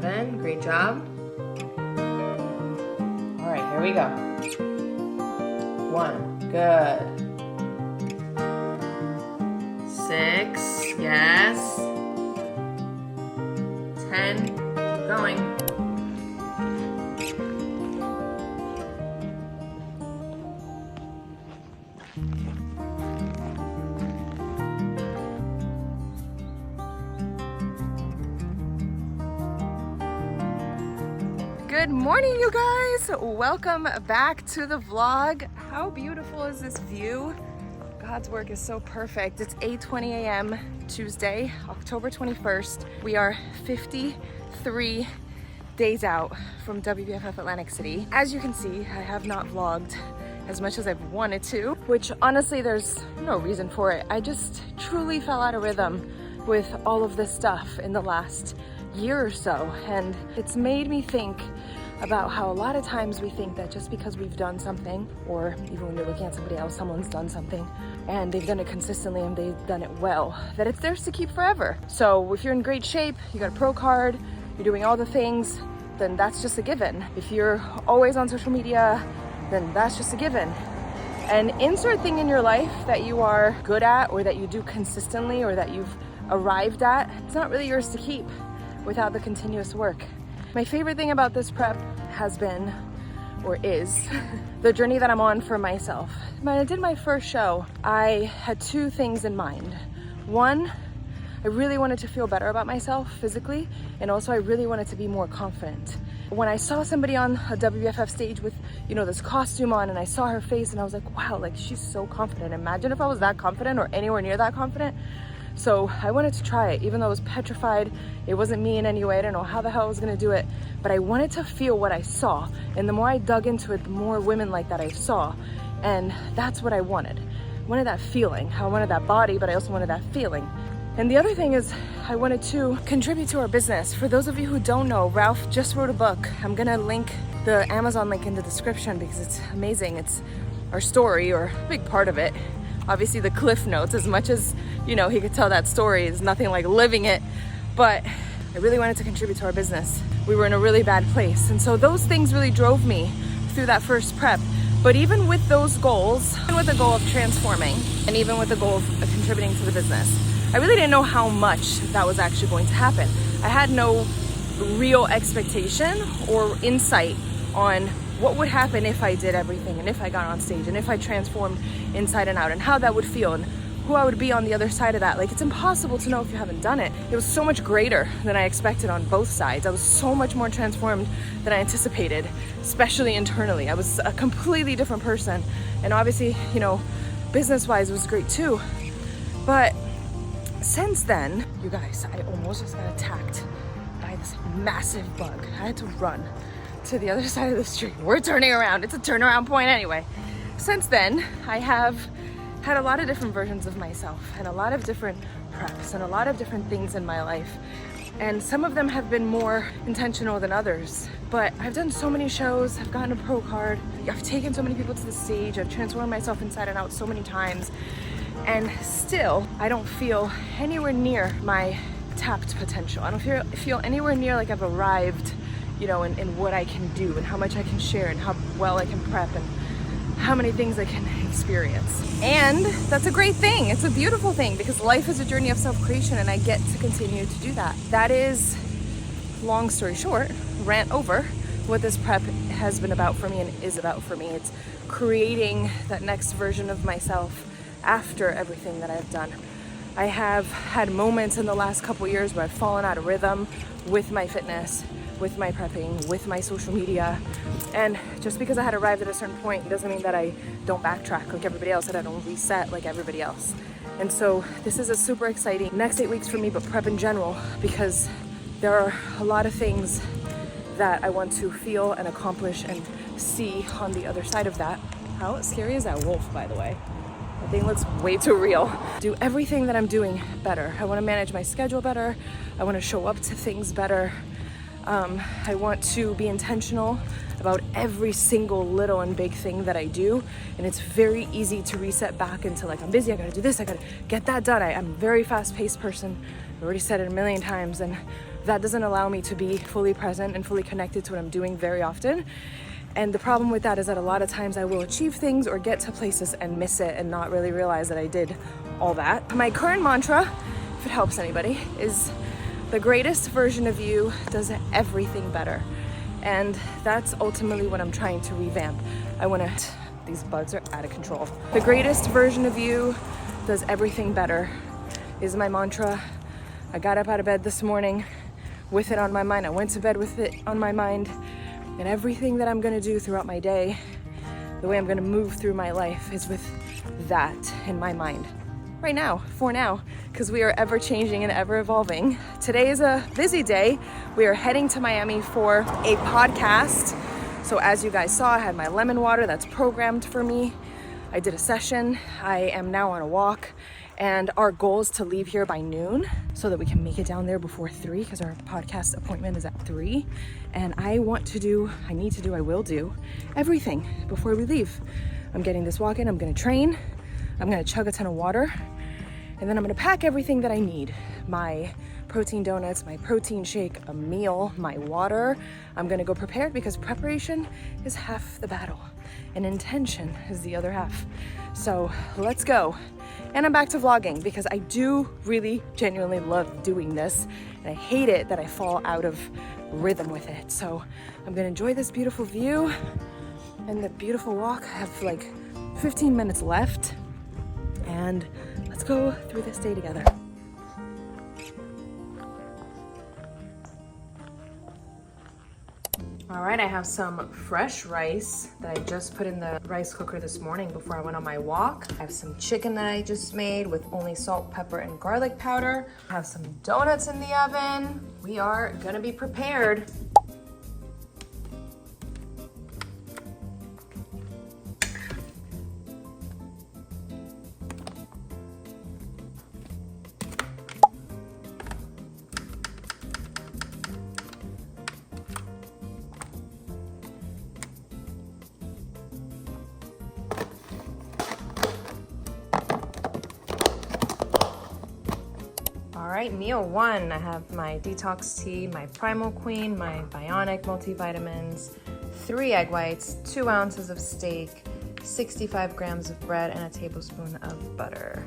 7. Great job. All right, here we go. 1. Good. 6. Yes. 10. Keep going. Good morning, you guys. Welcome back to the vlog. How beautiful is this view? God's work is so perfect. It's 8:20 a.m. Tuesday, October 21st. We are 53 days out from WBFF Atlantic City. As you can see, I have not vlogged as much as I've wanted to, which honestly, there's no reason for it. I just truly fell out of rhythm with all of this stuff in the last year or so, and it's made me think about how a lot of times we think that just because we've done something, or even when you're looking at somebody else, someone's done something and they've done it consistently and they've done it well, that it's theirs to keep forever. So if you're in great shape, you got a pro card, you're doing all the things, then that's just a given. If you're always on social media, then that's just a given. And insert thing in your life that you are good at, or that you do consistently, or that you've arrived at, it's not really yours to keep without the continuous work. My favorite thing about this prep has been, or is, the journey that I'm on for myself. When I did my first show, I had two things in mind. One, I really wanted to feel better about myself physically, and also I really wanted to be more confident. When I saw somebody on a WBFF stage with, you know, this costume on, and I saw her face and I was like, wow, like she's so confident. Imagine if I was that confident or anywhere near that confident. So I wanted to try it, even though I was petrified. It wasn't me in any way. I didn't know how the hell I was gonna do it, but I wanted to feel what I saw. And the more I dug into it, the more women like that I saw. And that's what I wanted. I wanted that feeling. I wanted that body, but I also wanted that feeling. And the other thing is, I wanted to contribute to our business. For those of you who don't know, Ralph just wrote a book. I'm gonna link the Amazon link in the description because it's amazing. It's our story, or a big part of it. Obviously the cliff notes, as much as, you know, he could tell that story, is nothing like living it. But I really wanted to contribute to our business. We were in a really bad place. And so those things really drove me through that first prep. But even with those goals, even with the goal of transforming, and even with the goal of contributing to the business, I really didn't know how much that was actually going to happen. I had no real expectation or insight on what would happen if I did everything, and if I got on stage, and if I transformed inside and out, and how that would feel, and who I would be on the other side of that. Like, it's impossible to know if you haven't done it. It was so much greater than I expected on both sides. I was so much more transformed than I anticipated, especially internally. I was a completely different person. And obviously, you know, business-wise, it was great too. But since then, you guys, I almost just got attacked by this massive bug. I had to run to the other side of the street. We're turning around. It's a turnaround point anyway. Since then, I have had a lot of different versions of myself, and a lot of different preps, and a lot of different things in my life. And some of them have been more intentional than others. But I've done so many shows, I've gotten a pro card, I've taken so many people to the stage, I've transformed myself inside and out so many times. And still, I don't feel anywhere near my tapped potential. I don't feel anywhere near like I've arrived, you know, in what I can do, and how much I can share, and how well I can prep, and how many things I can experience. And that's a great thing. It's a beautiful thing, because life is a journey of self-creation, and I get to continue to do that. That is, long story short, rant over, what this prep has been about for me and is about for me. It's creating that next version of myself after everything that I've done. I have had moments in the last couple years where I've fallen out of rhythm with my fitness, with my prepping, with my social media. And just because I had arrived at a certain point doesn't mean that I don't backtrack like everybody else, that I don't reset like everybody else. And so this is a super exciting next 8 weeks for me, but prep in general, because there are a lot of things that I want to feel and accomplish and see on the other side of that. How scary is that wolf, by the way? That thing looks way too real. Do everything that I'm doing better. I want to manage my schedule better. I want to show up to things better. I want to be intentional about every single little and big thing that I do. And it's very easy to reset back into like, I'm busy, I gotta do this, I gotta get that done. I'm a very fast-paced person. I've already said it a million times. And that doesn't allow me to be fully present and fully connected to what I'm doing very often. And the problem with that is that a lot of times I will achieve things or get to places and miss it and not really realize that I did all that. My current mantra, if it helps anybody, is the greatest version of you does everything better. And that's ultimately what I'm trying to revamp. These bugs are out of control. The greatest version of you does everything better is my mantra. I got up out of bed this morning with it on my mind. I went to bed with it on my mind. And everything that I'm gonna do throughout my day, the way I'm gonna move through my life is with that in my mind. Right now, for now, because we are ever changing and ever evolving. Today is a busy day. We are heading to Miami for a podcast. So as you guys saw, I had my lemon water that's programmed for me. I did a session. I am now on a walk. And our goal is to leave here by noon so that we can make it down there before 3 because our podcast appointment is at 3. And I will do everything before we leave. I'm getting this walk in, I'm gonna train, I'm gonna chug a ton of water, and then I'm gonna pack everything that I need. My protein donuts, my protein shake, a meal, my water. I'm gonna go prepared because preparation is half the battle and intention is the other half. So let's go. And I'm back to vlogging because I do really genuinely love doing this, and I hate it that I fall out of rhythm with it. So I'm gonna enjoy this beautiful view and the beautiful walk. I have like 15 minutes left, and let's go through this day together. All right, I have some fresh rice that I just put in the rice cooker this morning before I went on my walk. I have some chicken that I just made with only salt, pepper, and garlic powder. I have some donuts in the oven. We are gonna be prepared. All right, meal one, I have my detox tea, my Primal Queen, my Bionic multivitamins, 3 egg whites, 2 ounces of steak, 65 grams of bread, and a tablespoon of butter.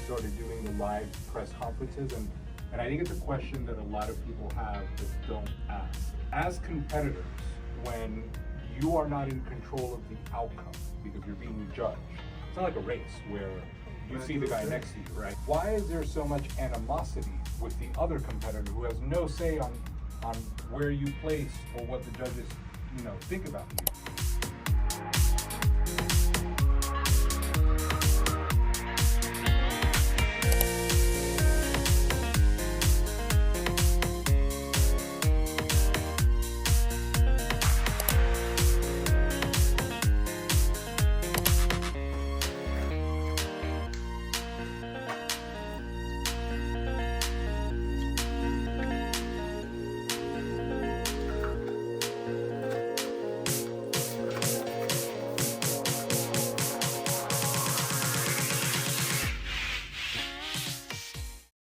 started doing the live press conferences, and I think it's a question that a lot of people have but don't ask. As competitors, when you are not in control of the outcome because you're being judged, it's not like a race where you see the guy next to you, right? Why is there so much animosity with the other competitor who has no say on where you place or what the judges, think about you?